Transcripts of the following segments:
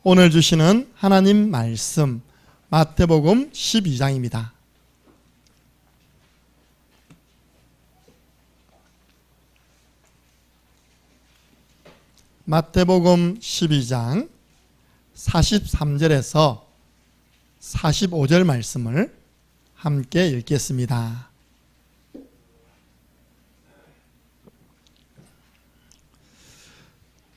오늘 주시는 하나님 말씀 마태복음 12장입니다. 마태복음 12장 43절에서 45절 말씀을 함께 읽겠습니다.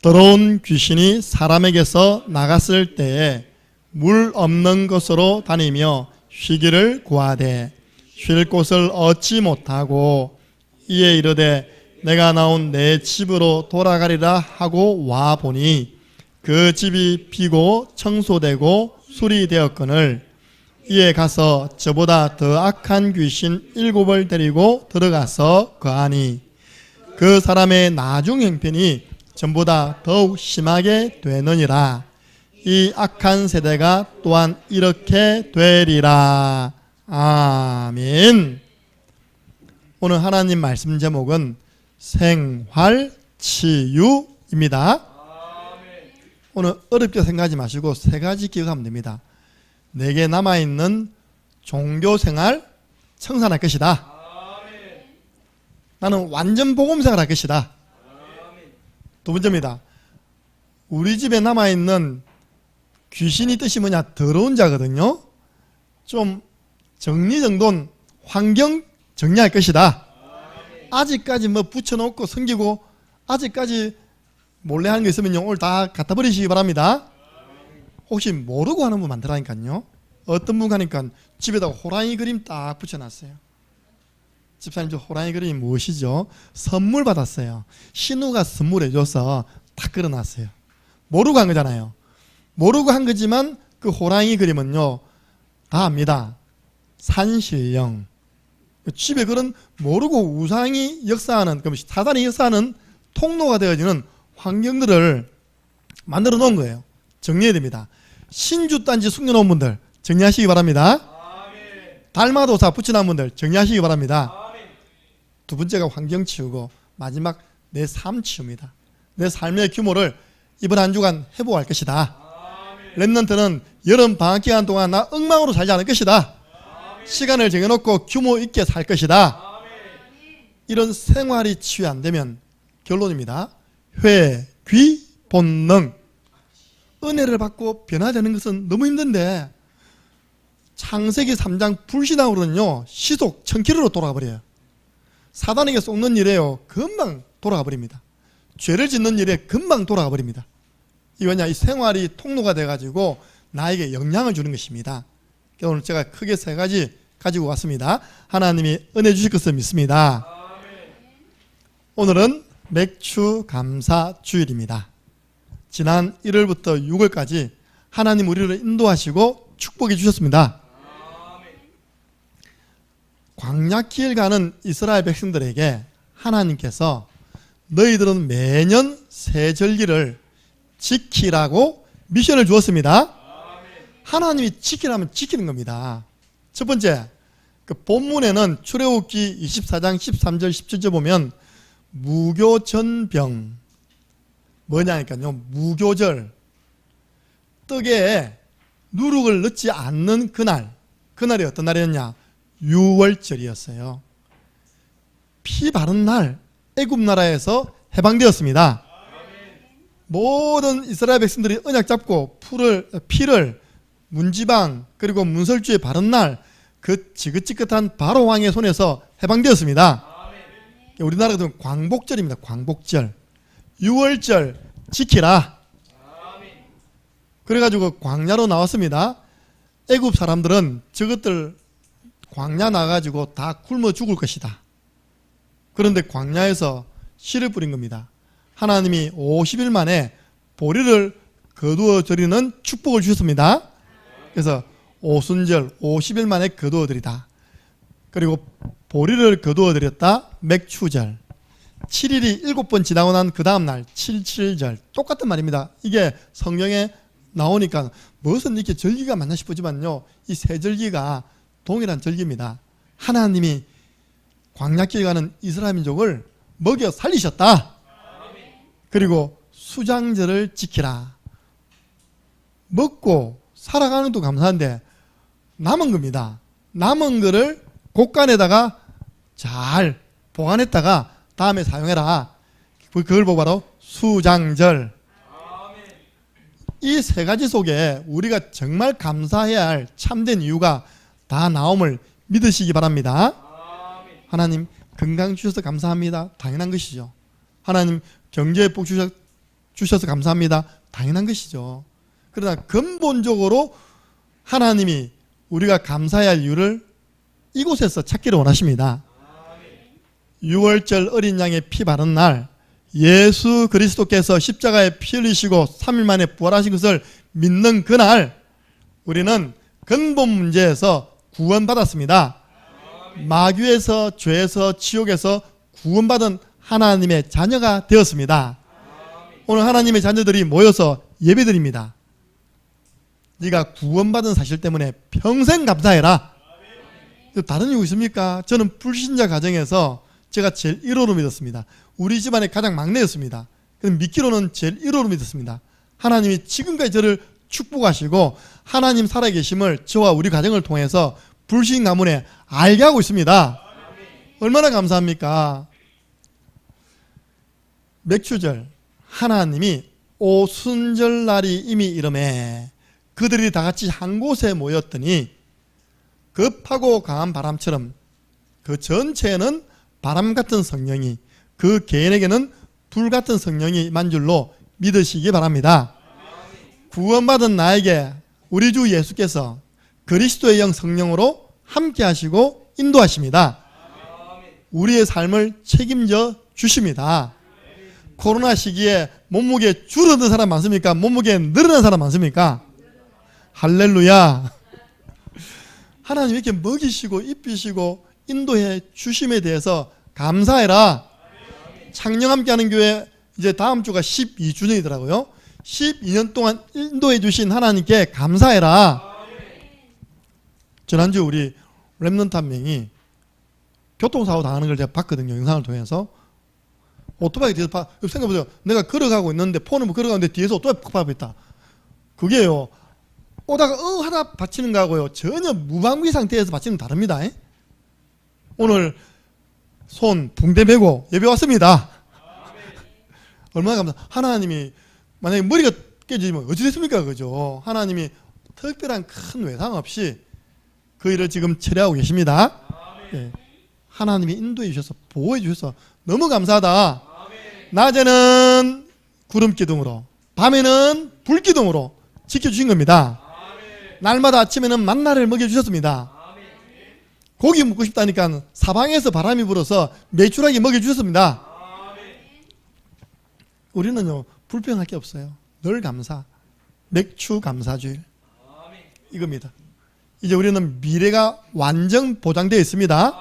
더러운 귀신이 사람에게서 나갔을 때에 물 없는 곳으로 다니며 쉬기를 구하되 쉴 곳을 얻지 못하고 이에 이르되 내가 나온 내 집으로 돌아가리라 하고 와 보니 그 집이 비고 청소되고 수리되었거늘 이에 가서 저보다 더 악한 귀신 7을 데리고 들어가서 거하니 그 사람의 나중 형편이 전보다 더욱 심하게 되느니라. 이 악한 세대가 또한 이렇게 되리라. 아멘. 오늘 하나님 말씀 제목은 생활치유입니다. 오늘 어렵게 생각하지 마시고 세 가지 기억하면 됩니다. 내게 남아있는 종교생활 청산할 것이다. 나는 완전 복음생활 할 것이다. 두 번째입니다. 우리 집에 남아있는 귀신이 뜻이 뭐냐? 더러운 자거든요. 좀 정리정돈 환경 정리할 것이다. 아직까지 뭐 붙여놓고 숨기고 아직까지 몰래 하는 거 있으면요, 오늘 다 갖다 버리시기 바랍니다. 혹시 모르고 하는 분 많더라니까요. 어떤 분 가니까 집에다가 호랑이 그림 딱 붙여놨어요. 집사님, 저 호랑이 그림이 무엇이죠? 선물 받았어요. 신우가 선물해줘서 딱 걸어놨어요. 모르고 한 거잖아요. 모르고 한 거지만 그 호랑이 그림은요, 다 압니다. 산신령. 집에 그런 모르고 우상이 역사하는, 그럼 사단이 역사하는 통로가 되어지는 환경들을 만들어 놓은 거예요. 정리해야 됩니다. 신주단지 숨겨놓은 분들 정리하시기 바랍니다. 달마도사 붙여놓은 분들 정리하시기 바랍니다. 두 번째가 환경 치우고 마지막 내 삶 치웁니다. 내 삶의 규모를 이번 한 주간 회복할 것이다. 렘넌트는 여름 방학 기간 동안 나 엉망으로 살지 않을 것이다. 시간을 정해놓고 규모 있게 살 것이다. 이런 생활이 치유 안 되면 결론입니다. 회, 귀, 본능. 은혜를 받고 변화되는 것은 너무 힘든데 창세기 3장 불신앙으로는요, 시속 1000km로 돌아가 버려요. 사단에게 속는 일에요, 금방 돌아가 버립니다. 죄를 짓는 일에 금방 돌아가 버립니다. 이거냐, 이 생활이 통로가 돼가지고 나에게 영향을 주는 것입니다. 오늘 제가 크게 세 가지 가지고 왔습니다. 하나님이 은혜 주실 것을 믿습니다. 오늘은 맥주 감사 주일입니다. 지난 1월부터 6월까지 하나님 우리를 인도하시고 축복해 주셨습니다. 광야길 가는 이스라엘 백성들에게 하나님께서 너희들은 매년 새 절기를 지키라고 미션을 주었습니다. 하나님이 지키라면 지키는 겁니다. 첫 번째, 그 본문에는 출애굽기 24장 13절 17절 보면 무교전병, 뭐냐니까요, 무교절, 떡에 누룩을 넣지 않는 그날이 어떤 날이었냐? 6월절이었어요. 피 바른 날 애굽 나라에서 해방되었습니다. 모든 이스라엘 백성들이 언약 잡고 피를 문지방 그리고 문설주에 바른 날 그 지긋지긋한 바로 왕의 손에서 해방되었습니다. 우리나라가 광복절입니다. 광복절. 6월절 지키라. 그래가지고 광야로 나왔습니다. 애굽 사람들은 저것들 광야 나가지고 다 굶어 죽을 것이다. 그런데 광야에서 씨를 뿌린 겁니다. 하나님이 50일 만에 보리를 거두어 드리는 축복을 주셨습니다. 그래서 오순절 50일 만에 거두어 드리다. 그리고 보리를 거두어 드렸다. 맥추절. 7일이 7번 지나고 난 그 다음날 77절. 똑같은 말입니다. 이게 성경에 나오니까 무슨 이렇게 절기가 많나 싶지만요, 이 세 절기가 동일한 절기입니다. 하나님이 광야길 가는 이스라엘 민족을 먹여 살리셨다. 그리고 수장절을 지키라. 먹고 살아가는 것도 감사한데 남은 겁니다. 남은 거를 곳간에다가 잘 보관했다가 다음에 사용해라. 그걸 보고 바로 수장절. 이 세 가지 속에 우리가 정말 감사해야 할 참된 이유가 다 나옴을 믿으시기 바랍니다. 하나님 건강 주셔서 감사합니다. 당연한 것이죠. 하나님 경제복 주셔서 감사합니다. 당연한 것이죠. 그러나 근본적으로 하나님이 우리가 감사해야 할 이유를 이곳에서 찾기를 원하십니다. 6월절 어린 양의 피 바른 날 예수 그리스도께서 십자가에 피 흘리시고 3일 만에 부활하신 것을 믿는 그날 우리는 근본 문제에서 구원받았습니다. 마귀에서 죄에서 지옥에서 구원받은 하나님의 자녀가 되었습니다. 오늘 하나님의 자녀들이 모여서 예배드립니다. 네가 구원받은 사실 때문에 평생 감사해라. 다른 이유 있습니까? 저는 불신자 가정에서 제가 제일 1호로 믿었습니다. 우리 집안의 가장 막내였습니다. 믿기로는 제일 1호로 믿었습니다. 하나님이 지금까지 저를 축복하시고 하나님 살아계심을 저와 우리 가정을 통해서 불신 가문에 알게 하고 있습니다. 얼마나 감사합니까? 맥추절 하나님이 오순절날이 이미 이름에 그들이 다 같이 한 곳에 모였더니 급하고 강한 바람처럼 그 전체에는 바람 같은 성령이 그 개인에게는 불 같은 성령이 임한 줄로 믿으시기 바랍니다. 구원받은 나에게 우리 주 예수께서 그리스도의 영 성령으로 함께 하시고 인도하십니다. 우리의 삶을 책임져 주십니다. 코로나 시기에 몸무게 줄어든 사람 많습니까? 몸무게 늘어난 사람 많습니까? 할렐루야. 하나님 이렇게 먹이시고 입히시고 인도해 주심에 대해서 감사해라. 창녕 함께하는 교회 이제 다음 주가 12주년이더라고요. 12년 동안 인도해 주신 하나님께 감사해라. 지난주 우리 렘넌트 한 명이 교통사고 당하는 걸 제가 봤거든요. 영상을 통해서. 오토바이 뒤에서 생각해보세요. 내가 걸어가고 있는데 폰을 걸어가는데 뒤에서 오토바이 팍 밟았다. 그게요. 오다가 하다 받치는 거하고요. 전혀 무방비 상태에서 받치는 다릅니다. 오늘 손 붕대 메고 예배 왔습니다. 얼마나 감사. 하나님이 만약에 머리가 깨지면 어찌 됐습니까? 그죠? 하나님이 특별한 큰 외상 없이 그 일을 지금 처리하고 계십니다. 네. 하나님이 인도해 주셔서 보호해 주셔서 너무 감사하다. 낮에는 구름 기둥으로 밤에는 불 기둥으로 지켜주신 겁니다. 날마다 아침에는 만나를 먹여주셨습니다. 고기 먹고 싶다니까 사방에서 바람이 불어서 메추라기 먹여주셨습니다. 우리는요 불평할 게 없어요. 늘 감사. 맥추 감사주일 이겁니다. 이제 우리는 미래가 완전 보장되어 있습니다.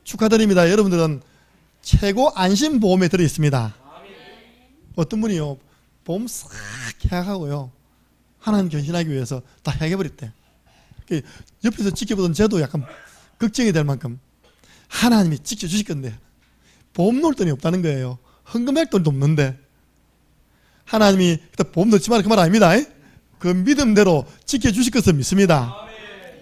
축하드립니다. 여러분들은 최고 안심보험에 들어있습니다. 어떤 분이요 보험 싹 해약하고요 하나님 견신하기 위해서 다 해약해버렸대. 옆에서 지켜보던 저도 약간 걱정이 될 만큼 하나님이 지켜주실 건데 보험 넣을 돈이 없다는 거예요. 헌금할 돈도 없는데 하나님이 보험 넣지 마라 그 말 아닙니다. 그 믿음대로 지켜주실 것을 믿습니다.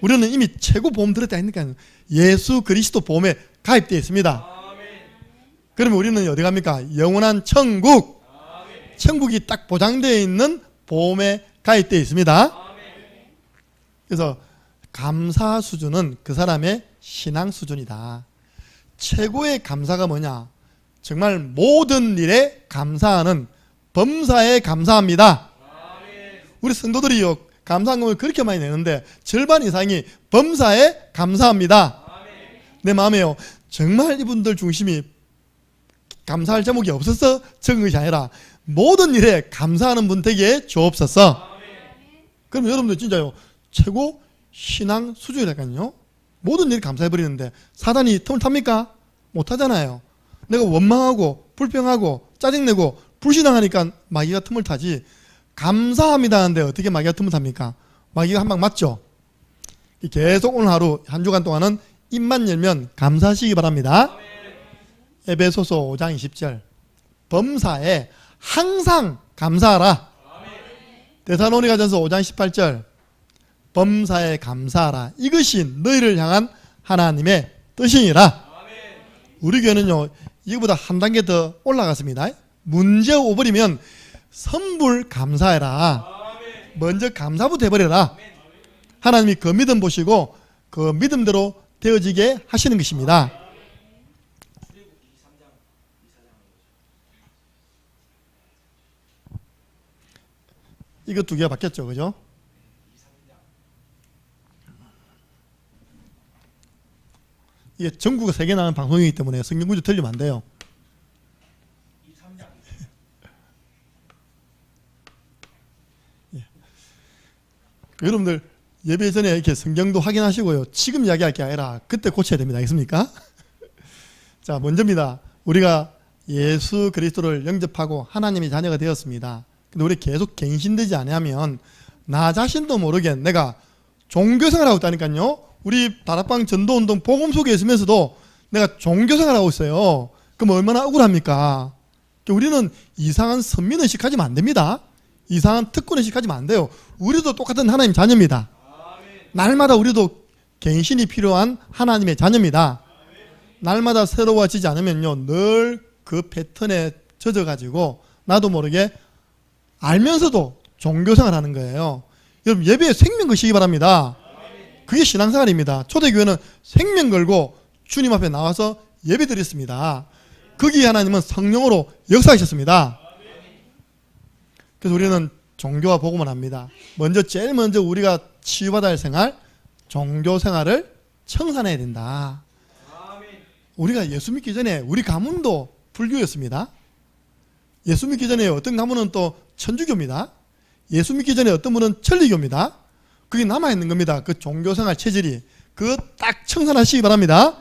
우리는 이미 최고 보험 들었다 했으니까 예수 그리스도 보험에 가입되어 있습니다. 그러면 우리는 어디 갑니까? 영원한 천국. 천국이 딱 보장되어 있는 보험에 가입되어 있습니다. 그래서 감사 수준은 그 사람의 신앙 수준이다. 최고의 감사가 뭐냐? 정말 모든 일에 감사하는 범사에 감사합니다. 우리 성도들이요 감사한금을 그렇게 많이 내는데 절반 이상이 범사에 감사합니다. 내 마음에요 정말 이분들 중심이 감사할 제목이 없어서 적은 것이 아니라 모든 일에 감사하는 분 되게 주옵소서. 그럼 여러분들 진짜요 최고 신앙 수준이라니까요. 모든 일에 감사해버리는데 사단이 틈을 탑니까? 못하잖아요. 내가 원망하고 불평하고 짜증내고 불신앙하니까 마귀가 틈을 타지. 감사합니다 하는데 어떻게 마귀가 틈을 탑니까? 마귀가 한 방 맞죠. 계속 오늘 하루 한 주간 동안은 입만 열면 감사하시기 바랍니다. 에베소서 5장 20절 범사에 항상 감사하라. 데살로니가전서 5장 18절 범사에 감사하라. 이것이 너희를 향한 하나님의 뜻이니라. 우리 교회는요 이거보다 한 단계 더 올라갔습니다. 문제 오버리면 선불 감사해라. 먼저 감사부터 해버려라. 하나님이 그 믿음 보시고 그 믿음대로 되어지게 하시는 것입니다. 이거 두 개가 바뀌었죠, 그죠? 이게 전국에 3개 나가는 방송이기 때문에 성경 구조 틀리면 안 돼요. 예. 여러분들 예배 전에 이렇게 성경도 확인하시고요. 지금 이야기할 게 아니라 그때 고쳐야 됩니다. 알겠습니까? 자, 먼저입니다. 우리가 예수 그리스도를 영접하고 하나님의 자녀가 되었습니다. 근데 우리 계속 갱신되지 않으면 나 자신도 모르게 내가 종교생활하고 있다니까요. 우리 다락방 전도운동 복음 속에 있으면서도 내가 종교생활하고 있어요. 그럼 얼마나 억울합니까? 우리는 이상한 선민의식 가지면 안 됩니다. 이상한 특권의식 가지면 안 돼요. 우리도 똑같은 하나님 자녀입니다. 날마다 우리도 갱신이 필요한 하나님의 자녀입니다. 날마다 새로워지지 않으면요 늘 그 패턴에 젖어가지고 나도 모르게 알면서도 종교생활 하는 거예요. 여러분 예배에 생명 거시기 바랍니다. 그게 신앙생활입니다. 초대교회는 생명 걸고 주님 앞에 나와서 예배 드렸습니다. 거기에 하나님은 성령으로 역사하셨습니다. 그래서 우리는 종교와 복음을 합니다. 제일 먼저 우리가 치유받아야 할 생활, 종교생활을 청산해야 된다. 우리가 예수 믿기 전에 우리 가문도 불교였습니다. 예수 믿기 전에 어떤 가문은 또 천주교입니다. 예수 믿기 전에 어떤 분은 천리교입니다. 그게 남아있는 겁니다. 그 종교생활 체질이. 그거 딱 청산하시기 바랍니다.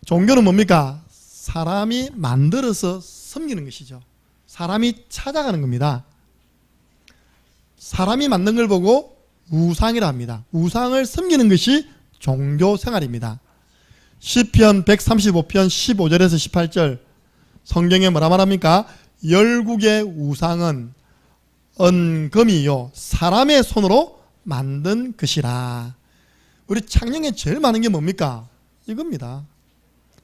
종교는 뭡니까? 사람이 만들어서 섬기는 것이죠. 사람이 찾아가는 겁니다. 사람이 만든 걸 보고 우상이라 합니다. 우상을 섬기는 것이 종교생활입니다. 시편 135편 15절에서 18절 성경에 뭐라 말합니까? 열국의 우상은 은금이요 사람의 손으로 만든 것이라. 우리 창녕에 제일 많은 게 뭡니까? 이겁니다.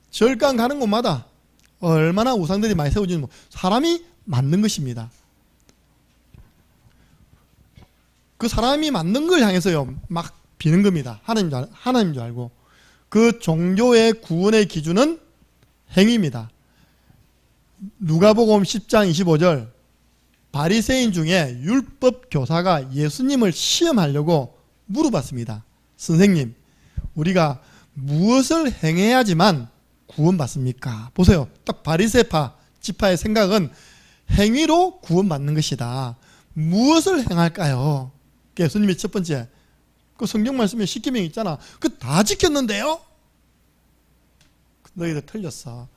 절간 가는 곳마다 얼마나 우상들이 많이 세워지는 사람이 만든 것입니다. 그 사람이 만든 걸 향해서요 막 비는 겁니다. 하나님인 줄 알고. 그 종교의 구원의 기준은 행위입니다. 누가복음 10장 25절 바리새인 중에 율법 교사가 예수님을 시험하려고 물어봤습니다. 선생님, 우리가 무엇을 행해야지만 구원받습니까? 보세요. 딱 바리새파 지파의 생각은 행위로 구원받는 것이다. 무엇을 행할까요? 예수님이 첫 번째 그 성경 말씀에 십계명 있잖아. 그 다 지켰는데요? 너희들 틀렸어.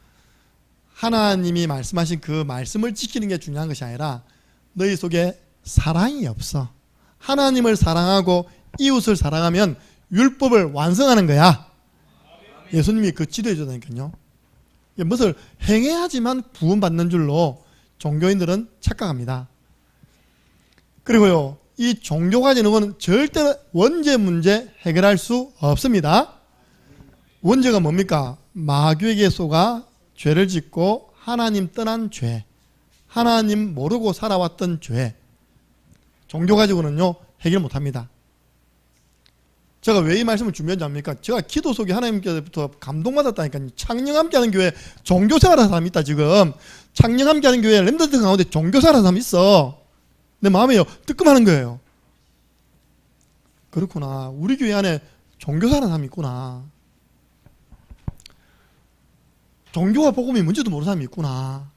하나님이 말씀하신 그 말씀을 지키는 게 중요한 것이 아니라 너희 속에 사랑이 없어. 하나님을 사랑하고 이웃을 사랑하면 율법을 완성하는 거야. 예수님이 그 지도해 주다니까요. 무엇을 행해야지만 구원받는 줄로 종교인들은 착각합니다. 그리고요, 이 종교가 되는 것은 절대 원죄 문제 해결할 수 없습니다. 원죄가 뭡니까? 마귀에게 속아 죄를 짓고 하나님 떠난 죄, 하나님 모르고 살아왔던 죄, 종교 가지고는요 해결 못합니다. 제가 왜 이 말씀을 준비한지 압니까? 제가 기도 속에 하나님께서부터 감동받았다니까요. 창녕함께 하는 교회 종교생활하는 사람이 있다. 지금 창녕함께 하는 교회 렘넌트 가운데 종교생활하는 사람이 있어. 내 마음에요 뜨끔하는 거예요. 그렇구나, 우리 교회 안에 종교생활하는 사람이 있구나. 종교와 복음이 뭔지도 모르는 사람이 있구나.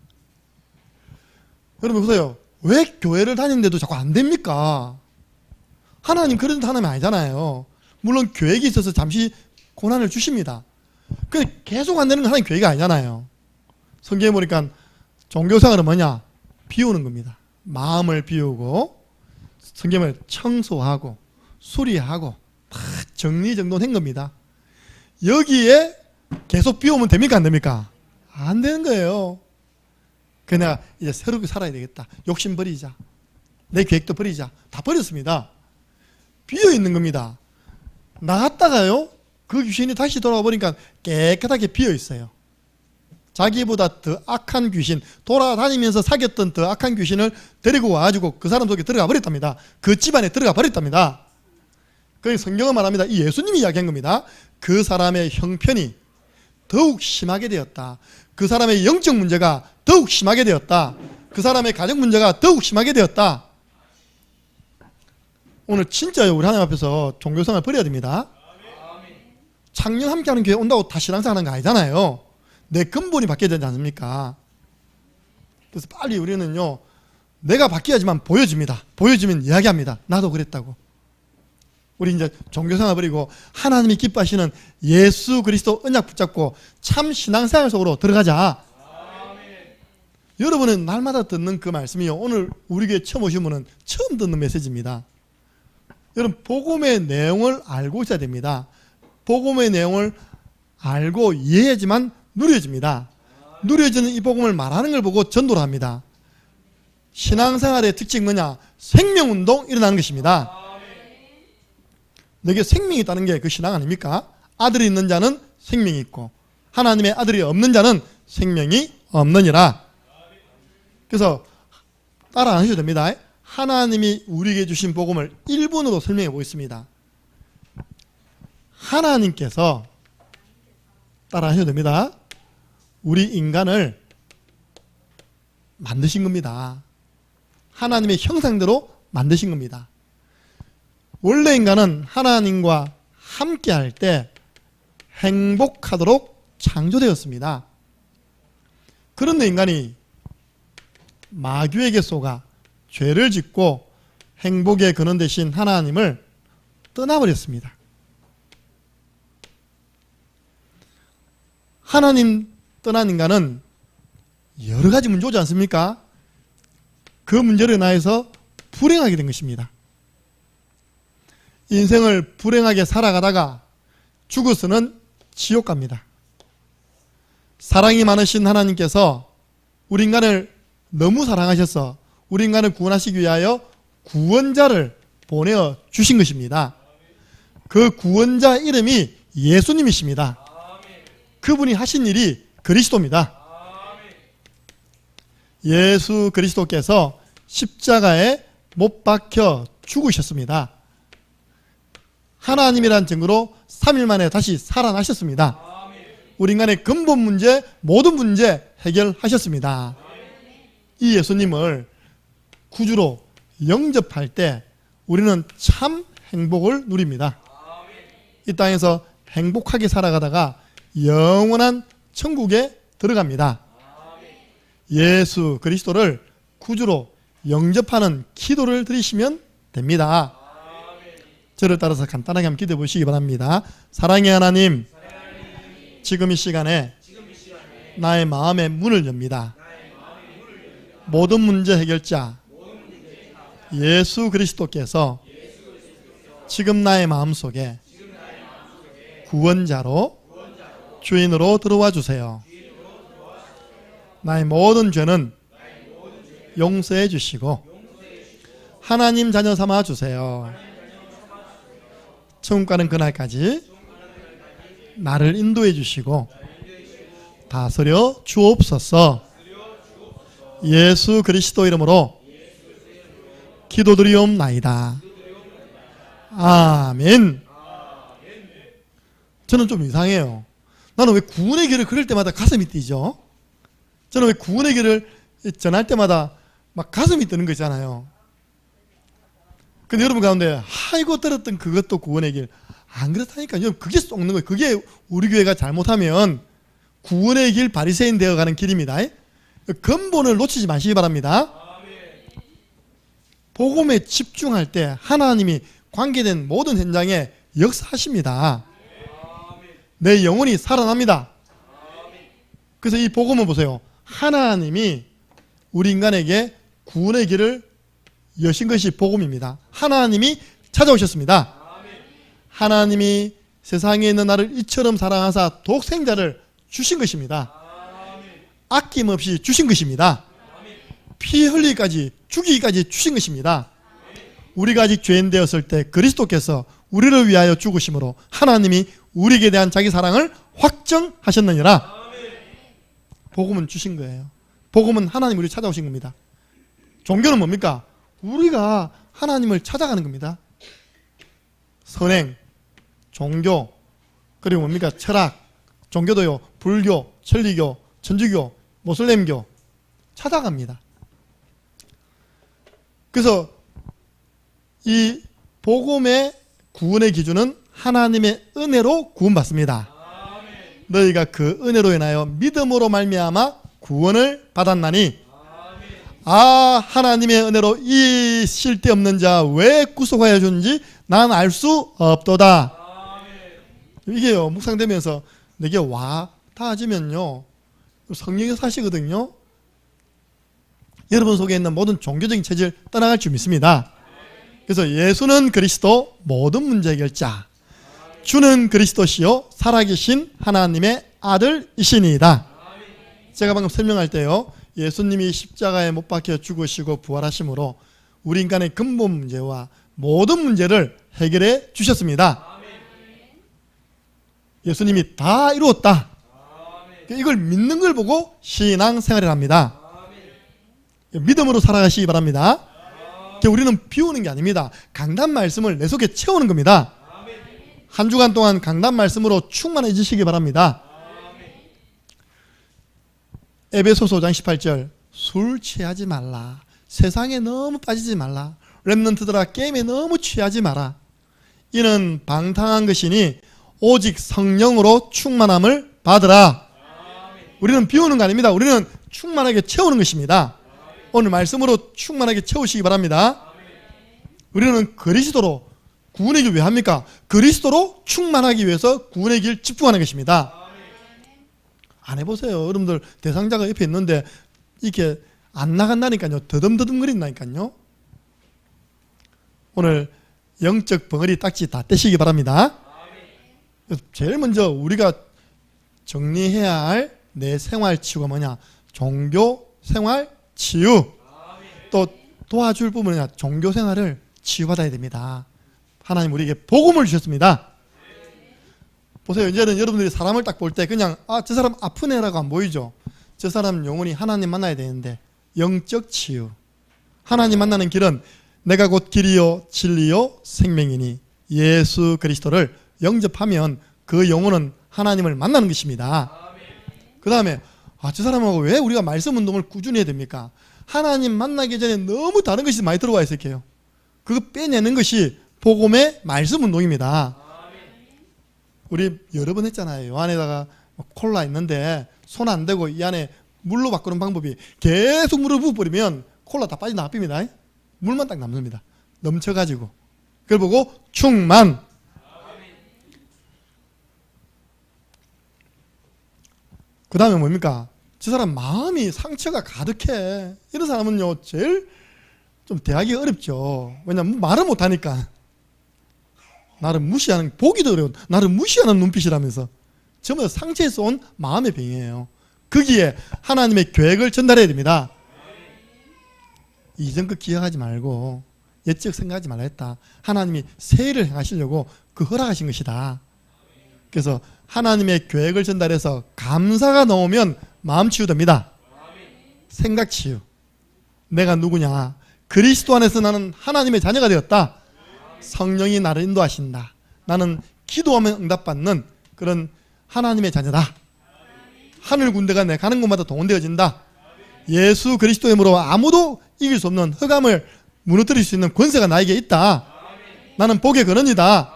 여러분 보세요. 왜 교회를 다니는데도 자꾸 안 됩니까? 하나님 그런 하나님 아니잖아요. 물론 계획이 있어서 잠시 고난을 주십니다. 근데 계속 안 되는 건 하나님 계획이 아니잖아요. 성경에 보니까 종교생활은 뭐냐? 비우는 겁니다. 마음을 비우고 성경을 청소하고 수리하고 다 정리정돈한 겁니다. 여기에 계속 비우면 됩니까? 안 됩니까? 안 되는 거예요. 그냥 이제 새롭게 살아야 되겠다. 욕심 버리자. 내 계획도 버리자. 다 버렸습니다. 비어있는 겁니다. 나갔다가요, 그 귀신이 다시 돌아와 보니까 깨끗하게 비어있어요. 자기보다 더 악한 귀신, 돌아다니면서 사귀었던 더 악한 귀신을 데리고 와가지고 그 사람 속에 들어가 버렸답니다. 그 집안에 들어가 버렸답니다. 그래서 성경은 말합니다. 이 예수님이 이야기한 겁니다. 그 사람의 형편이 더욱 심하게 되었다. 그 사람의 영적 문제가 더욱 심하게 되었다. 그 사람의 가정 문제가 더욱 심하게 되었다. 오늘 진짜요, 우리 하나님 앞에서 종교생활 버려야 됩니다. 작년 함께하는 교회 온다고 다 신앙생활 하는 거 아니잖아요. 내 근본이 바뀌어야 되지 않습니까? 그래서 빨리 우리는요, 내가 바뀌어야지만 보여집니다. 보여지면 이야기합니다. 나도 그랬다고. 우리 이제 종교생활 버리고 하나님이 기뻐하시는 예수 그리스도 언약 붙잡고 참 신앙생활 속으로 들어가자. 여러분은 날마다 듣는 그 말씀이요, 오늘 우리 교회 처음 오신 분은 처음 듣는 메시지입니다. 여러분, 복음의 내용을 알고 있어야 됩니다. 복음의 내용을 알고 이해해야지만 누려집니다. 누려지는 이 복음을 말하는 걸 보고 전도를 합니다. 신앙생활의 특징이 뭐냐? 생명운동 일어나는 것입니다. 내게 생명이 있다는 게 그 신앙 아닙니까? 아들이 있는 자는 생명이 있고 하나님의 아들이 없는 자는 생명이 없느니라. 그래서 따라 안 하셔도 됩니다. 하나님이 우리에게 주신 복음을 1분으로 설명해 보겠습니다. 하나님께서, 따라 하셔도 됩니다, 우리 인간을 만드신 겁니다. 하나님의 형상대로 만드신 겁니다. 원래 인간은 하나님과 함께 할 때 행복하도록 창조되었습니다. 그런데 인간이 마귀에게 속아 죄를 짓고 행복의 근원 되신 하나님을 떠나버렸습니다. 하나님 떠난 인간은 여러 가지 문제 오지 않습니까? 그 문제로 인하여서 불행하게 된 것입니다. 인생을 불행하게 살아가다가 죽어서는 지옥 갑니다. 사랑이 많으신 하나님께서 우리 인간을 너무 사랑하셔서 우리 인간을 구원하시기 위하여 구원자를 보내어 주신 것입니다. 그 구원자 이름이 예수님이십니다. 그분이 하신 일이 그리스도입니다. 예수 그리스도께서 십자가에 못 박혀 죽으셨습니다. 하나님이란 증거로 3일 만에 다시 살아나셨습니다. 우리 인간의 근본 문제, 모든 문제 해결하셨습니다. 이 예수님을 구주로 영접할 때 우리는 참 행복을 누립니다. 이 땅에서 행복하게 살아가다가 영원한 천국에 들어갑니다. 예수 그리스도를 구주로 영접하는 기도를 드리시면 됩니다. 저를 따라서 간단하게 한번 기도해 보시기 바랍니다. 사랑의 하나님, 지금 이 시간에 나의 마음의 문을 엽니다. 모든 문제 해결자 예수 그리스도께서 지금 나의 마음속에 구원자로 주인으로 들어와 주세요. 나의 모든 죄는 용서해 주시고 하나님 자녀 삼아 주세요. 천국 가는 그날까지 나를 인도해 주시고 다스려 주옵소서. 예수 그리스도 이름으로 기도드리옵나이다. 아멘. 저는 좀 이상해요. 나는 왜 구원의 길을 걸을 때마다 가슴이 뛰죠? 저는 왜 구원의 길을 전할 때마다 막 가슴이 뜨는 거 있잖아요. 근데 여러분 가운데 아이고 들었던 그것도 구원의 길, 안 그렇다니까요. 그게 썩는 거예요. 그게 우리 교회가 잘못하면 구원의 길 바리새인 되어가는 길입니다. 근본을 놓치지 마시기 바랍니다. 복음에 집중할 때 하나님이 관계된 모든 현장에 역사하십니다. 내 영혼이 살아납니다. 그래서 이 복음을 보세요. 하나님이 우리 인간에게 구원의 길을 여신 것이 복음입니다. 하나님이 찾아오셨습니다. 하나님이 세상에 있는 나를 이처럼 사랑하사 독생자를 주신 것입니다. 아낌없이 주신 것입니다. 피 흘리기까지 죽이기까지 주신 것입니다. 우리가 아직 죄인 되었을 때 그리스도께서 우리를 위하여 죽으심으로 하나님이 우리에게 대한 자기 사랑을 확정하셨느니라. 복음은 주신 거예요. 복음은 하나님 우리를 찾아오신 겁니다. 종교는 뭡니까? 우리가 하나님을 찾아가는 겁니다. 선행, 종교, 그리고 뭡니까? 철학, 종교도요. 불교, 천리교, 천주교, 모슬렘교 찾아갑니다. 그래서 이 복음의 구원의 기준은 하나님의 은혜로 구원받습니다. 너희가 그 은혜로 인하여 믿음으로 말미암아 구원을 받았나니 하나님의 은혜로 이 실데없는 자 왜 구속하여 주는지 난 알 수 없도다. 이게요 묵상되면서 내게 와 닿아지면요 성령의 사시거든요. 여러분 속에 있는 모든 종교적인 체질 떠나갈 줄 믿습니다. 그래서 예수는 그리스도 모든 문제 해결자, 주는 그리스도시요 살아계신 하나님의 아들이시니이다. 제가 방금 설명할 때요 예수님이 십자가에 못 박혀 죽으시고 부활하심으로 우리 인간의 근본 문제와 모든 문제를 해결해 주셨습니다. 예수님이 다 이루었다. 이걸 믿는 걸 보고 신앙생활을 합니다. 믿음으로 살아가시기 바랍니다. 우리는 비우는 게 아닙니다. 강단 말씀을 내 속에 채우는 겁니다. 한 주간 동안 강단 말씀으로 충만해지시기 바랍니다. 에베소서 5장 18절 술 취하지 말라. 세상에 너무 빠지지 말라. 렘넌트들아 게임에 너무 취하지 마라. 이는 방탕한 것이니 오직 성령으로 충만함을 받으라. 우리는 비우는 거 아닙니다. 우리는 충만하게 채우는 것입니다. 오늘 말씀으로 충만하게 채우시기 바랍니다. 우리는 그리스도로 구원의 길 왜 합니까? 그리스도로 충만하기 위해서 구원의 길 집중하는 것입니다. 안 해보세요. 여러분들 대상자가 옆에 있는데 이렇게 안 나간다니까요. 더듬더듬 거린다니까요. 오늘 영적 벙어리 딱지 다 떼시기 바랍니다. 제일 먼저 우리가 정리해야 할 내 생활 치유가 뭐냐? 종교 생활 치유. 또 도와줄 부분은 종교 생활을 치유받아야 됩니다. 하나님 우리에게 복음을 주셨습니다. 보세요. 이제는 여러분들이 사람을 딱 볼 때 그냥 저 사람 아픈 애라고 안 보이죠. 저 사람 영혼이 하나님 만나야 되는데 영적 치유. 하나님 만나는 길은 내가 곧 길이요 진리요 생명이니 예수 그리스도를 영접하면 그 영혼은 하나님을 만나는 것입니다. 그 다음에 저 사람하고 왜 우리가 말씀 운동을 꾸준히 해야 됩니까? 하나님 만나기 전에 너무 다른 것이 많이 들어와 있을게요. 그거 빼내는 것이 복음의 말씀 운동입니다. 우리 여러 번 했잖아요. 요 안에다가 콜라 있는데 손 안 대고 이 안에 물로 바꾸는 방법이 계속 물을 부어버리면 콜라 다 빠져나갑니다. 물만 딱 남습니다. 넘쳐가지고. 그걸 보고 충만. 그 다음에 뭡니까? 저 사람 마음이 상처가 가득해. 이런 사람은요 제일 좀 대하기 어렵죠. 왜냐면 말을 못하니까. 나를 무시하는, 보기도 어려운 나를 무시하는 눈빛이라면서 전부 다 상처에서 온 마음의 병이에요. 거기에 하나님의 계획을 전달해야 됩니다. 이전 것 기억하지 말고 옛적 생각하지 말라 했다. 하나님이 새 일을 행하시려고 그 허락하신 것이다. 그래서 하나님의 계획을 전달해서 감사가 나오면 마음 치유됩니다. 생각 치유. 내가 누구냐? 그리스도 안에서 나는 하나님의 자녀가 되었다. 성령이 나를 인도하신다. 나는 기도하면 응답받는 그런 하나님의 자녀다. 하늘 군대가 내 가는 곳마다 동원되어진다. 예수 그리스도의 이름으로 아무도 이길 수 없는 흑암을 무너뜨릴 수 있는 권세가 나에게 있다. 나는 복의 근원이다.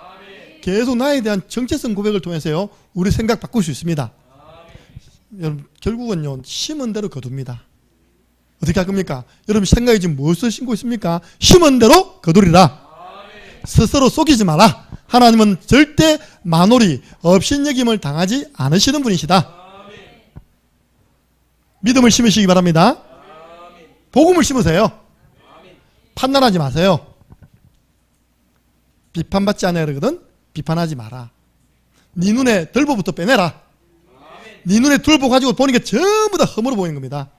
계속 나에 대한 정체성 고백을 통해서요 우리 생각 바꿀 수 있습니다. 여러분 결국은요 심은 대로 거둡니다. 어떻게 할 겁니까? 여러분 생각에 지금 무엇을 심고 있습니까? 심은 대로 거두리라. 스스로 속이지 마라. 하나님은 절대 만홀이 업신여김을 당하지 않으시는 분이시다. 믿음을 심으시기 바랍니다. 복음을 심으세요. 판단하지 마세요. 비판받지 않아야 그러거든. 비판하지 마라. 네 눈에 들보부터 빼내라. 네 눈에 들보 가지고 보는 게 전부 다 흠으로 보이는 겁니다.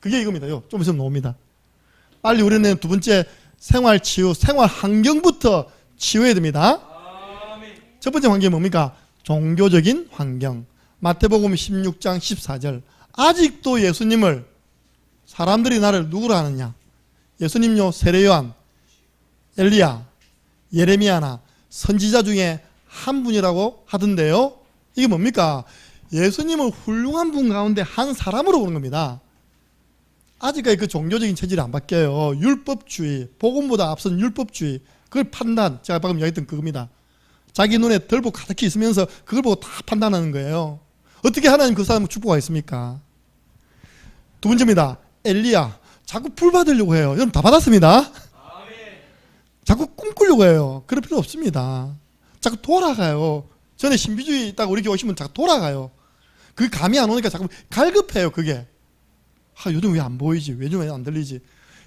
그게 이겁니다. 좀 있으면 나옵니다. 빨리 우리는 두 번째 생활 치유, 생활 환경부터 치유해야 됩니다. 첫 번째 환경이 뭡니까? 종교적인 환경. 마태복음 16장 14절. 아직도 예수님을 사람들이 나를 누구라 하느냐? 예수님요, 세례요한, 엘리야, 예레미야나 선지자 중에 한 분이라고 하던데요. 이게 뭡니까? 예수님을 훌륭한 분 가운데 한 사람으로 보는 겁니다. 아직까지 그 종교적인 체질이 안 바뀌어요. 율법주의, 복음보다 앞선 율법주의, 그걸 판단, 제가 방금 이야기했던 그겁니다. 자기 눈에 들보 가득히 있으면서 그걸 보고 다 판단하는 거예요. 어떻게 하나님 그 사람을 축복하겠습니까? 두 번째입니다. 엘리야, 자꾸 풀 받으려고 해요. 여러분 다 받았습니다. 자꾸 꿈꾸려고 해요. 그럴 필요 없습니다. 자꾸 돌아가요. 전에 신비주의 딱 우리 교회 오시면 자꾸 돌아가요. 그 감이 안 오니까 자꾸 갈급해요. 그게. 요즘 왜 안 보이지? 요즘 왜 안 들리지?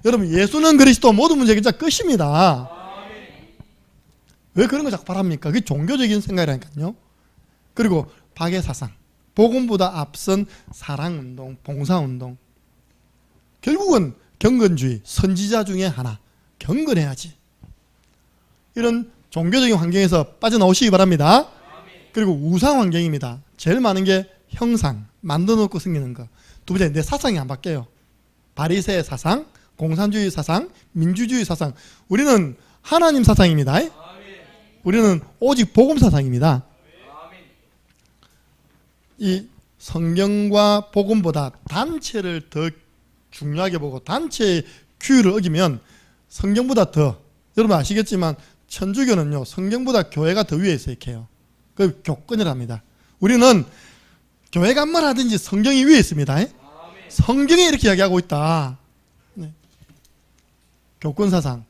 여러분, 예수는 그리스도, 모든 문제 진짜 끝입니다. 왜 그런 걸 자꾸 바랍니까? 그게 종교적인 생각이라니까요. 그리고 박애사상, 복음보다 앞선 사랑운동, 봉사운동. 결국은 경건주의, 선지자 중에 하나, 경건해야지. 이런 종교적인 환경에서 빠져나오시기 바랍니다. 그리고 우상 환경입니다. 제일 많은 게 형상, 만들어놓고 생기는 거. 두 번째, 내 사상이 안 바뀌어요. 바리새의 사상, 공산주의 사상, 민주주의 사상. 우리는 하나님 사상입니다. 우리는 오직 복음 사상입니다. 이 성경과 복음보다 단체를 더 중요하게 보고 단체의 규율을 어기면 성경보다 더, 여러분 아시겠지만 천주교는요, 성경보다 교회가 더 위에 있어 이렇게요. 그 교권이랍니다. 우리는 교회가 뭘 하든지 성경이 위에 있습니다. 성경이 이렇게 이야기하고 있다. 네. 교권 사상.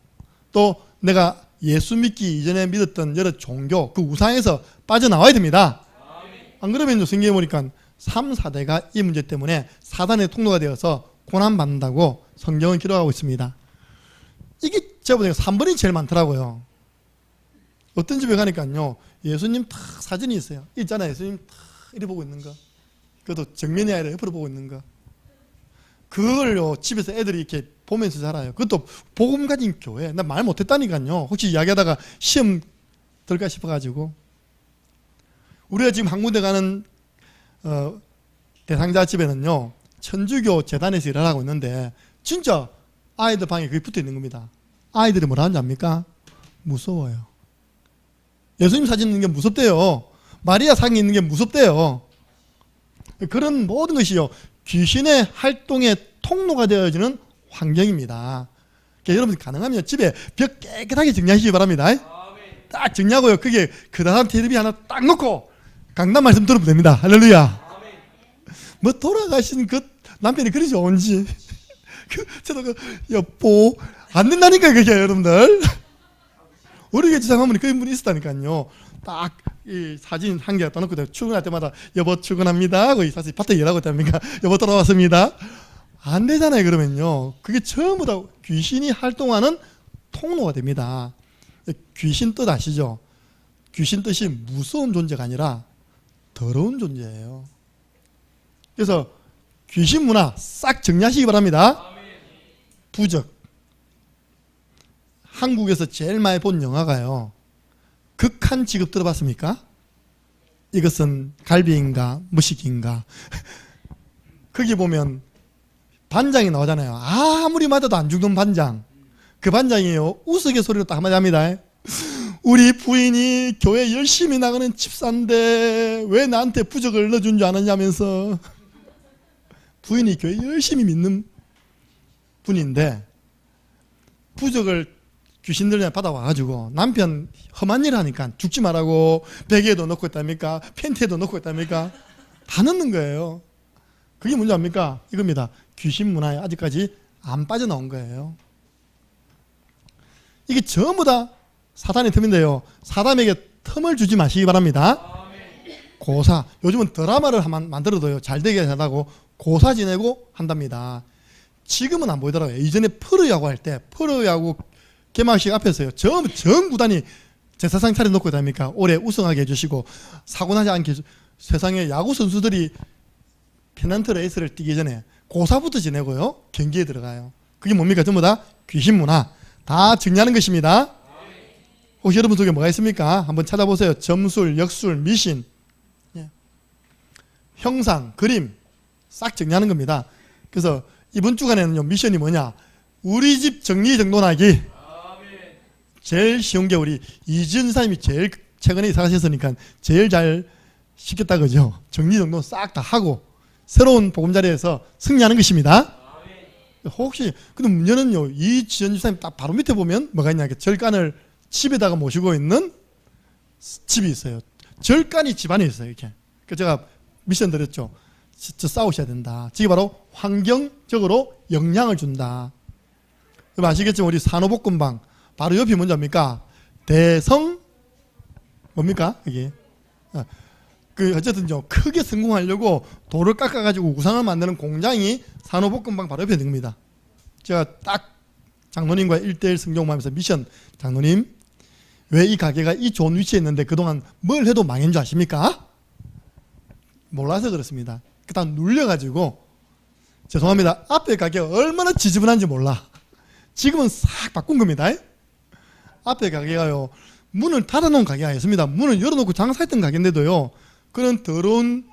또 내가 예수 믿기 이전에 믿었던 여러 종교, 그 우상에서 빠져나와야 됩니다. 안 그러면 성경에 보니까 3, 4대가 이 문제 때문에 사단의 통로가 되어서 고난받는다고 성경은 기록하고 있습니다. 이게 제가 보니까 3번이 제일 많더라고요. 어떤 집에 가니까요, 예수님 탁 사진이 있어요. 있잖아요. 예수님 탁 이렇게 보고 있는 거. 그것도 정면이 아니라 옆으로 보고 있는 거. 그걸요, 집에서 애들이 이렇게 보면서 자라요. 그것도 복음 가진 교회. 나 말 못했다니까요. 혹시 이야기하다가 시험 들까 싶어가지고. 우리가 지금 한 군데 가는 대상자 집에는요, 천주교 재단에서 일을 하고 있는데 진짜 아이들 방에 그게 붙어 있는 겁니다. 아이들이 뭐라 하는지 압니까? 무서워요. 예수님 사진 있는 게 무섭대요. 마리아 상이 있는 게 무섭대요. 그런 모든 것이요, 귀신의 활동의 통로가 되어지는 환경입니다. 그러니까 여러분 가능하면 집에 벽 깨끗하게 정리하시기 바랍니다. 딱 정리하고요, 그게 그다음 텔레비 하나 딱 놓고 강단 말씀 들으면 됩니다. 할렐루야. 뭐 돌아가신 그 남편이 그리 좋은지 저도 여보 안 된다니까 그게. 여러분들 우리 교회 지상하면 그런 분이 있었다니까요. 딱 이 사진 한 개가 떠놓고 출근할 때마다 여보 출근합니다 하고 이 사실 밭에 일하고 있답니까? 여보 돌아왔습니다. 안 되잖아요. 그러면요, 그게 전부 다 귀신이 활동하는 통로가 됩니다. 귀신 뜻 아시죠? 귀신 뜻이 무서운 존재가 아니라 더러운 존재예요. 그래서 귀신 문화 싹 정리하시기 바랍니다. 부적. 한국에서 제일 많이 본 영화가요, 극한 직업 들어봤습니까? 이것은 갈비인가 무식인가. 거기 보면 반장이 나오잖아요. 아무리 맞아도 안 죽는 반장. 그 반장이요, 우스갯소리로 딱 한마디 합니다. 우리 부인이 교회 열심히 나가는 집사인데 왜 나한테 부적을 넣어준 줄 아느냐면서. 부인이 교회 열심히 믿는 분인데 부적을 귀신들이 받아와가지고 남편 험한 일을 하니까 죽지 말라고 베개에도 넣고 있답니까? 팬티에도 넣고 있답니까? 다 넣는 거예요. 그게 뭔지 압니까? 이겁니다. 귀신 문화에 아직까지 안 빠져나온 거예요. 이게 전부 다 사단의 틈인데요, 사단에게 틈을 주지 마시기 바랍니다. 고사. 요즘은 드라마를 만들어도요, 잘 되게 하다고 고사 지내고 한답니다. 지금은 안 보이더라고요. 이전에 프로야구 할 때, 프로야구 개막식 앞에서요, 전 구단이 제사상 차려놓고 있답니까? 올해 우승하게 해주시고 사고나지 않게 세상에 야구 선수들이 페넌트 레이스를 뛰기 전에 고사부터 지내고요. 경기에 들어가요. 그게 뭡니까? 전부 다 귀신 문화. 다 정리하는 것입니다. 혹시 여러분 속에 뭐가 있습니까? 한번 찾아보세요. 점술, 역술, 미신, 형상, 그림 싹 정리하는 겁니다. 그래서 이번 주간에는요, 미션이 뭐냐? 우리 집 정리정돈하기. 제일 쉬운 게 우리 이지은 사님이 제일 최근에 이사 가셨으니까 제일 잘 시켰다 그죠? 정리정돈 싹 다 하고 새로운 보금자리에서 승리하는 것입니다. 혹시 근데 문제는요, 이 지은 집사님 딱 바로 밑에 보면 뭐가 있냐? 절간을 집에다가 모시고 있는 집이 있어요. 절간이 집안에 있어요. 이렇게. 그래서 제가 미션 드렸죠. 진짜 싸우셔야 된다. 저게 바로 환경적으로 영향을 준다. 그럼 아시겠지만 우리 산호복근방 바로 옆이 뭔지입니까? 대성 뭡니까? 이게 그 어쨌든요, 크게 성공하려고 돌을 깎아가지고 우상을 만드는 공장이 산호복근방 바로 옆에 있는 겁니다. 제가 딱 장로님과 1대1 성경하면서 미션, 장로님 왜 이 가게가 이 좋은 위치에 있는데 그동안 뭘 해도 망한 줄 아십니까? 몰라서 그렇습니다. 다 눌려가지고 죄송합니다. 앞에 가게가 얼마나 지저분한지 몰라. 지금은 싹 바꾼 겁니다. 앞에 가게가요, 문을 닫아놓은 가게가 아니었습니다. 문을 열어놓고 장사했던 가게인데도요, 그런 더러운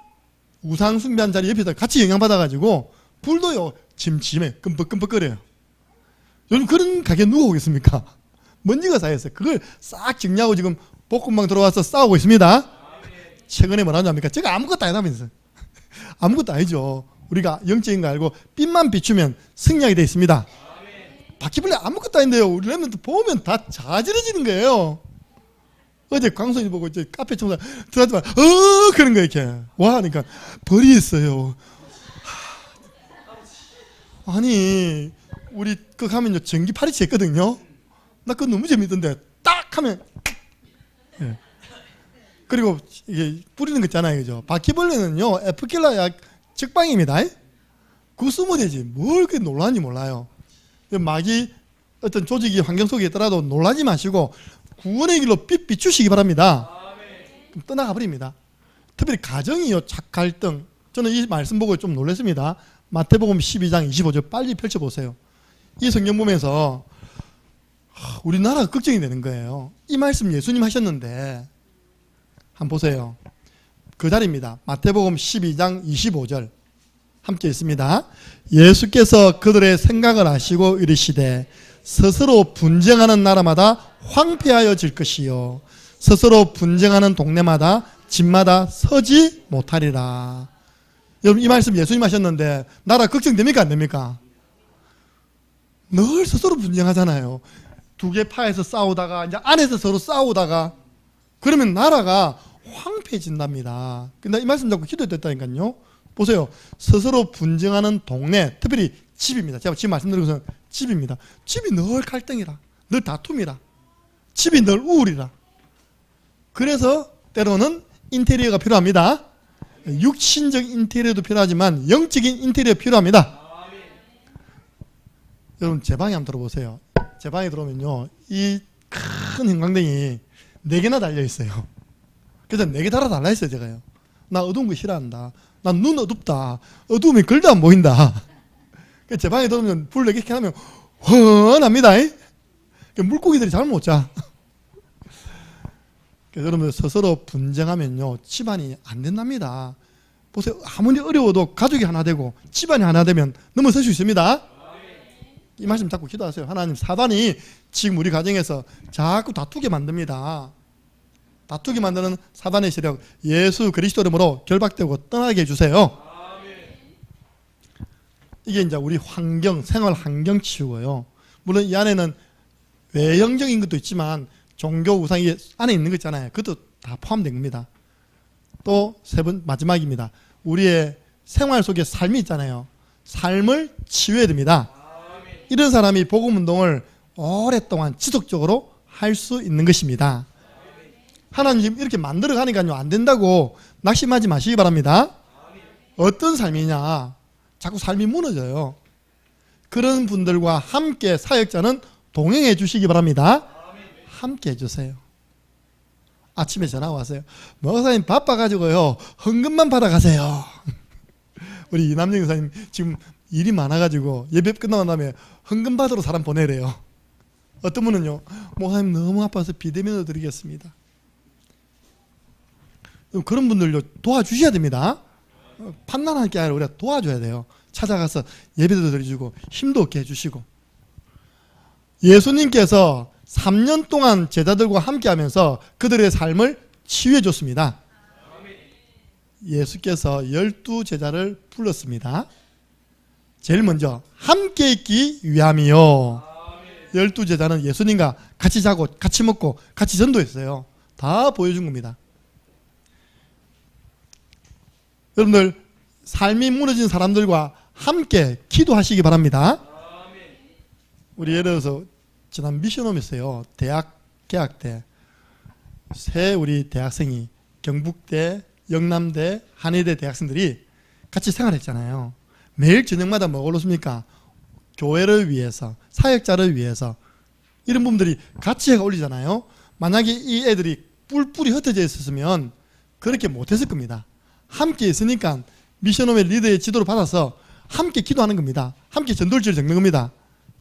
우상 숭배한 자리 옆에다 같이 영향받아가지고 불도요 침침해 끔뻑끔뻑거려요. 요즘 그런 가게 누가 오겠습니까? 먼지가 쌓였어요. 그걸 싹 정리하고 지금 볶음방 들어와서 싸우고 있습니다. 최근에 뭐라고 합니까? 제가 아무것도 아니다면서. 아무것도 아니죠. 우리가 영적인 거 알고 빛만 비추면 승리하게 되어 있습니다. 바퀴벌레 아무것도 아닌데요, 우리 랩런트 보면 다 자지러지는 거예요. 어제 광선이 보고 이제 카페 청소 들어가지만 그런 거 이렇게 와 하니까 벌이 있어요. 아니 우리 그 가면요 전기 파리치 했거든요. 나 그거 너무 재밌던데 딱 하면 그리고 이게 뿌리는 거 있잖아요, 그죠? 바퀴벌레는요 에프킬라 약 적방입니다. 그거 쓰면 되지 뭘 그렇게 놀라는지 몰라요. 마귀 어떤 조직이 환경 속에 있더라도 놀라지 마시고 구원의 길로 빛 비추시기 바랍니다. 그럼 떠나가 버립니다. 특별히 가정이요 갈등. 저는 이 말씀 보고 좀 놀랐습니다. 마태복음 12장 25절 빨리 펼쳐보세요. 이 성경 보면서 우리나라가 걱정이 되는 거예요. 이 말씀 예수님 하셨는데 한번 보세요. 그 자리입니다. 마태복음 12장 25절 함께 있습니다. 예수께서 그들의 생각을 아시고 이르시되 스스로 분쟁하는 나라마다 황폐하여질 것이요 스스로 분쟁하는 동네마다 집마다 서지 못하리라. 여러분 이 말씀 예수님 하셨는데 나라 걱정됩니까 안 됩니까? 늘 스스로 분쟁하잖아요. 두 개 파에서 싸우다가 이제 안에서 서로 싸우다가 그러면 나라가 황폐해진답니다. 근데 이 말씀 자꾸 기도했다니까요. 보세요. 스스로 분쟁하는 동네, 특별히 집입니다. 제가 지금 말씀드린 것은 집입니다. 집이 늘 갈등이라, 늘 다툼이라, 집이 늘 우울이라. 그래서 때로는 인테리어가 필요합니다. 육신적 인테리어도 필요하지만 영적인 인테리어 필요합니다. 여러분 제 방에 한번 들어보세요. 제 방에 들어오면요 이 큰 형광등이 4개나 달려있어요. 그래서 4개 달아달라 제가요. 나 어두운 거 싫어한다. 난 눈 어둡다. 어두우면 글도 안 보인다. 제 방에 들어오면 불 4개 켜면 훤합니다. 물고기들이 잠을 못 자. 여러분들 스스로 분쟁하면요 집안이 안 된답니다. 보세요. 아무리 어려워도 가족이 하나 되고 집안이 하나 되면 넘어설 수 있습니다. 이 말씀 자꾸 기도하세요. 하나님, 사단이 지금 우리 가정에서 자꾸 다투게 만듭니다. 다투게 만드는 사단의 세력 예수 그리스도 이름으로 결박되고 떠나게 해주세요. 이게 이제 우리 환경, 생활 환경 치유고요. 물론 이 안에는 외형적인 것도 있지만 종교 우상이 안에 있는 거 있잖아요. 그것도 다 포함된 겁니다. 또 마지막입니다. 우리의 생활 속에 삶이 있잖아요. 삶을 치유해야 됩니다. 이런 사람이 복음운동을 오랫동안 지속적으로 할 수 있는 것입니다. 하나님 지금 이렇게 만들어 가니까요 안 된다고 낙심하지 마시기 바랍니다. 어떤 삶이냐, 자꾸 삶이 무너져요. 그런 분들과 함께 사역자는 동행해 주시기 바랍니다. 함께 해주세요. 아침에 전화 왔어요. 목사님 바빠가지고요 헌금만 받아가세요. 우리 이남정 교사님 지금 일이 많아가지고 예배 끝나고 나면 헌금 받으러 사람 보내래요. 어떤 분은요, 목사님 너무 아파서 비대면으로 드리겠습니다. 그런 분들요 도와주셔야 됩니다. 판단할 게 아니라 우리가 도와줘야 돼요. 찾아가서 예배도 드려주고 힘도 얻게 해주시고. 예수님께서 3년 동안 제자들과 함께하면서 그들의 삶을 치유해 줬습니다. 예수께서 12제자를 불렀습니다. 제일 먼저 함께 있기 위함이요. 12제자는 예수님과 같이 자고 같이 먹고 같이 전도했어요. 다 보여준 겁니다. 여러분들 삶이 무너진 사람들과 함께 기도하시기 바랍니다. 우리 예를 들어서 지난 미션홈 있어요. 대학 개학 때 새 우리 대학생이 경북대, 영남대, 한의대 대학생들이 같이 생활했잖아요. 매일 저녁마다 뭐 올렸습니까? 교회를 위해서, 사역자를 위해서 이런 분들이 같이 해가 올리잖아요. 만약에 이 애들이 뿔뿔이 흩어져 있었으면 그렇게 못했을 겁니다. 함께 있으니까 미션홈의 리더의 지도를 받아서 함께 기도하는 겁니다. 함께 전도일지를 적는 겁니다.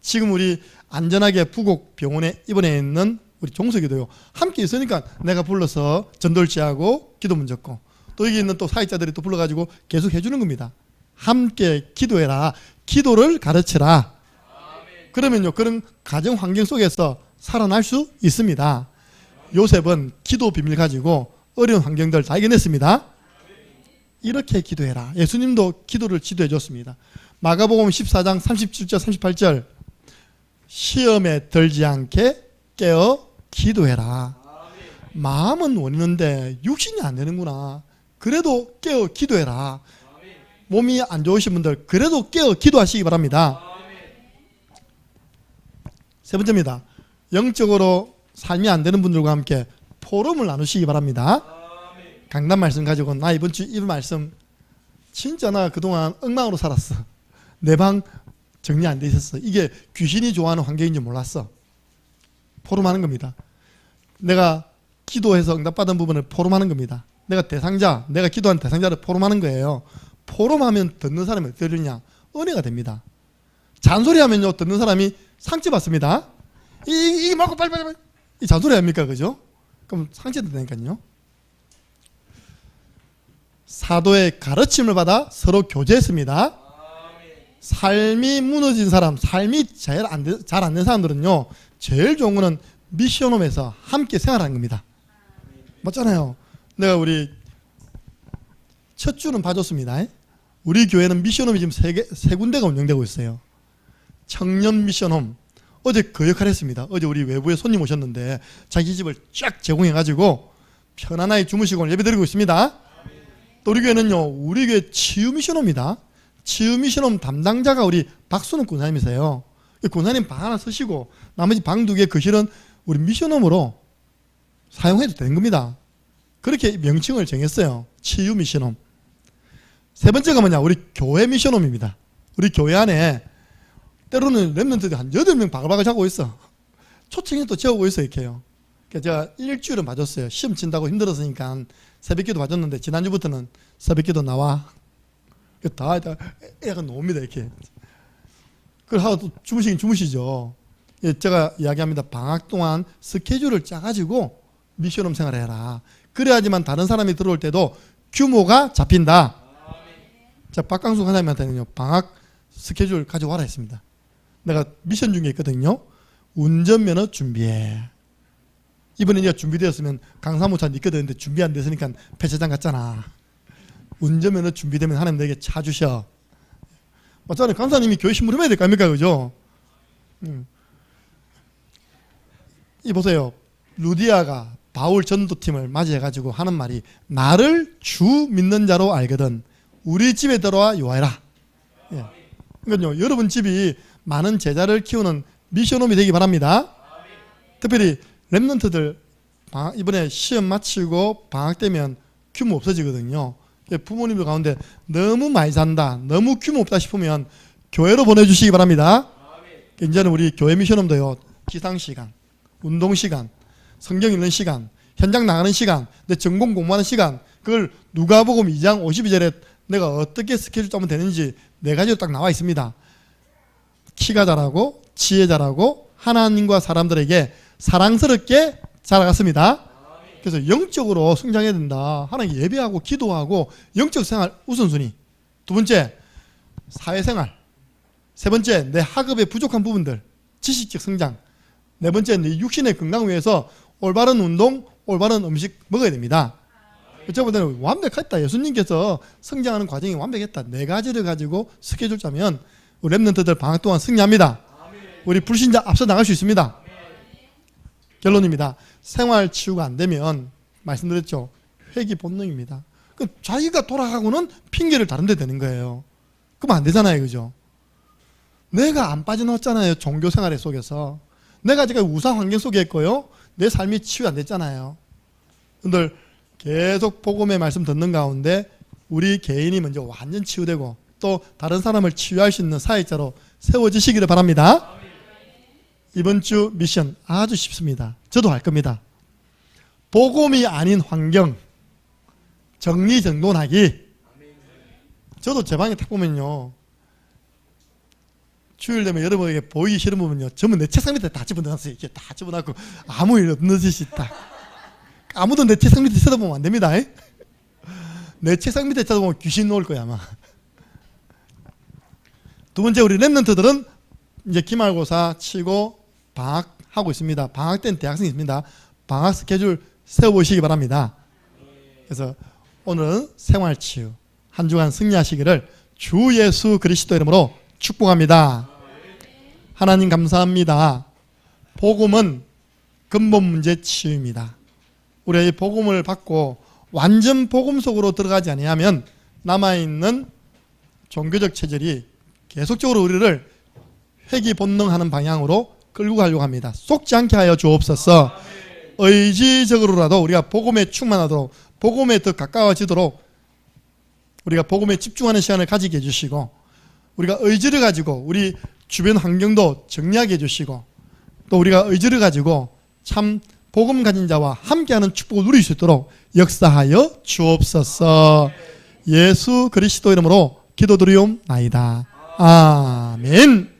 지금 우리 안전하게 부곡 병원에 입원해 있는 우리 종석이도요. 함께 있으니까 내가 불러서 전도일지하고 기도문 적고 또 여기 있는 또 사역자들이 또 불러가지고 계속 해주는 겁니다. 함께 기도해라. 기도를 가르치라. 그러면요 그런 가정 환경 속에서 살아날 수 있습니다. 요셉은 기도 비밀 가지고 어려운 환경들 다 이겨냈습니다. 이렇게 기도해라. 예수님도 기도를 지도해 줬습니다. 마가복음 14장 37절 38절 시험에 들지 않게 깨어 기도해라. 마음은 원하는데 육신이 안 되는구나. 그래도 깨어 기도해라. 몸이 안 좋으신 분들 그래도 깨어 기도하시기 바랍니다. 세 번째입니다. 영적으로 삶이 안 되는 분들과 함께 포럼을 나누시기 바랍니다. 강단 말씀 가지고 나 이번 주 이 말씀 진짜 나 그동안 엉망으로 살았어. 내 방 정리 안 돼 있었어. 이게 귀신이 좋아하는 환경인지 몰랐어. 포럼하는 겁니다. 내가 기도해서 응답받은 부분을 포럼하는 겁니다. 내가 기도한 대상자를 포럼하는 거예요. 포럼하면 듣는 사람이 어떻게 되느냐? 은혜가 됩니다. 잔소리하면요 듣는 사람이 상처받습니다. 이게 말고 빨리 이 잔소리 아닙니까? 그죠? 그럼 상처된다니까요. 사도의 가르침을 받아 서로 교제했습니다. 삶이 무너진 사람, 삶이 잘 안 된 사람들은요 제일 좋은 거는 미션홈에서 함께 생활하는 겁니다. 맞잖아요. 내가 우리 첫 주는 봐줬습니다. 우리 교회는 미션홈이 지금 세 군데가 운영되고 있어요. 청년 미션홈 어제 그 역할을 했습니다. 어제 우리 외부에 손님 오셨는데 자기 집을 쫙 제공해가지고 편안하게 주무시고 오늘 예배드리고 있습니다. 또 우리 교회는요 우리 교회 치유 미션홈입니다. 치유 미션홈 담당자가 우리 박순욱 군사님이세요. 군사님 방 하나 쓰시고 나머지 방 2개 거실은 우리 미션홈으로 사용해도 되는 겁니다. 그렇게 명칭을 정했어요. 치유 미션홈. 세 번째가 뭐냐? 우리 교회 미션홈입니다. 우리 교회 안에 때로는 랩런트들이 한 8명 바글바글 자고 있어. 초청이 또 재우고 있어 이렇게요. 그러니까 제가 일주일은 봐줬어요. 시험 친다고 힘들었으니까 새벽기도 봐줬는데 지난주부터는 새벽기도 나와. 다 애가 놓습니다 이렇게. 그걸 하고 또 주무시긴 주무시죠. 제가 이야기합니다. 방학 동안 스케줄을 짜가지고 미션홈 생활을 해라. 그래야지만 다른 사람이 들어올 때도 규모가 잡힌다. 자, 박강수 하나님한테는요 방학 스케줄 가져와라 했습니다. 내가 미션 중에 있거든요. 운전면허 준비해. 이번에 네가 준비되었으면 강사무차 있거든. 준비 안 됐으니까 폐차장 갔잖아. 운전면허 준비되면 하나님 너에게 차 주셔. 맞잖아요. 강사님이 교회 신부름해야 될 거 아닙니까? 그죠? 이 보세요. 루디아가 바울 전도팀을 맞이해가지고 하는 말이 나를 주 믿는 자로 알거든 우리 집에 들어와 요하라. 예. 그러니까요 여러분 집이 많은 제자를 키우는 미션홈이 되기 바랍니다. 특별히 랩런트들 이번에 시험 마치고 방학 되면 규모 없어지거든요. 부모님들 가운데 너무 많이 산다, 너무 규모 없다 싶으면 교회로 보내주시기 바랍니다. 이제는 우리 교회 미션홈도요 기상시간, 운동시간, 성경 읽는 시간, 현장 나가는 시간, 내 전공 공부하는 시간 그걸 누가복음 2장 52절에 내가 어떻게 스케줄 짜면 되는지 4가지로 딱 나와 있습니다. 키가 자라고, 지혜 자라고, 하나님과 사람들에게 사랑스럽게 자라갔습니다. 그래서 영적으로 성장해야 된다. 하나님 예배하고 기도하고 영적 생활 우선순위. 두 번째, 사회생활. 세 번째, 내 학업의 부족한 부분들, 지식적 성장. 네 번째, 내 육신의 건강을 위해서 올바른 운동, 올바른 음식 먹어야 됩니다. 제가 볼 때는 완벽했다. 예수님께서 성장하는 과정이 완벽했다. 4가지를 가지고 스케줄 짜면 우리 랩런트들 방학 동안 승리합니다. 우리 불신자 앞서 나갈 수 있습니다. 결론입니다. 생활 치유가 안 되면 말씀드렸죠. 회귀 본능입니다. 자기가 돌아가고는 핑계를 다른 데 대는 거예요. 그러면 안 되잖아요. 그죠? 내가 안 빠져나왔잖아요. 종교 생활 속에서. 내가 지금 우상 환경 속에 있고요. 내 삶이 치유 안 됐잖아요. 여러분들 계속 복음의 말씀 듣는 가운데 우리 개인이 먼저 완전 치유되고 또 다른 사람을 치유할 수 있는 사역자로 세워지시기를 바랍니다. 이번 주 미션 아주 쉽습니다. 저도 할 겁니다. 복음이 아닌 환경 정리정돈하기. 저도 제 방에 딱 보면요, 주일 되면 여러분에게 보이기 싫은 부분요, 전부 내 책상 밑에 다 집어넣었어요. 이렇게 다 집어넣고 아무 일 없는 듯이 딱. 아무도 내 책상 밑에 쳐다보면 안 됩니다. 내 책상 밑에 쳐다보면 귀신 나올 거야 아마. 두 번째, 우리 랩런트들은 이제 기말고사 치고 방학하고 있습니다. 방학 때는 대학생이 있습니다. 방학 스케줄 세워보시기 바랍니다. 그래서 오늘은 생활치유 한 주간 승리하시기를 주 예수 그리스도 이름으로 축복합니다. 하나님 감사합니다. 복음은 근본 문제 치유입니다. 우리가 이 복음을 받고 완전 복음 속으로 들어가지 아니하면 남아있는 종교적 체질이 계속적으로 우리를 회귀 본능하는 방향으로 끌고 가려고 합니다. 속지 않게 하여 주옵소서. 의지적으로라도 우리가 복음에 충만하도록, 복음에 더 가까워지도록 우리가 복음에 집중하는 시간을 가지게 해주시고, 우리가 의지를 가지고 우리 주변 환경도 정리하게 해주시고, 또 우리가 의지를 가지고 참 복음 가진 자와 함께하는 축복을 누릴 수 있도록 역사하여 주옵소서. 예수 그리스도 이름으로 기도드리옵나이다. 아멘.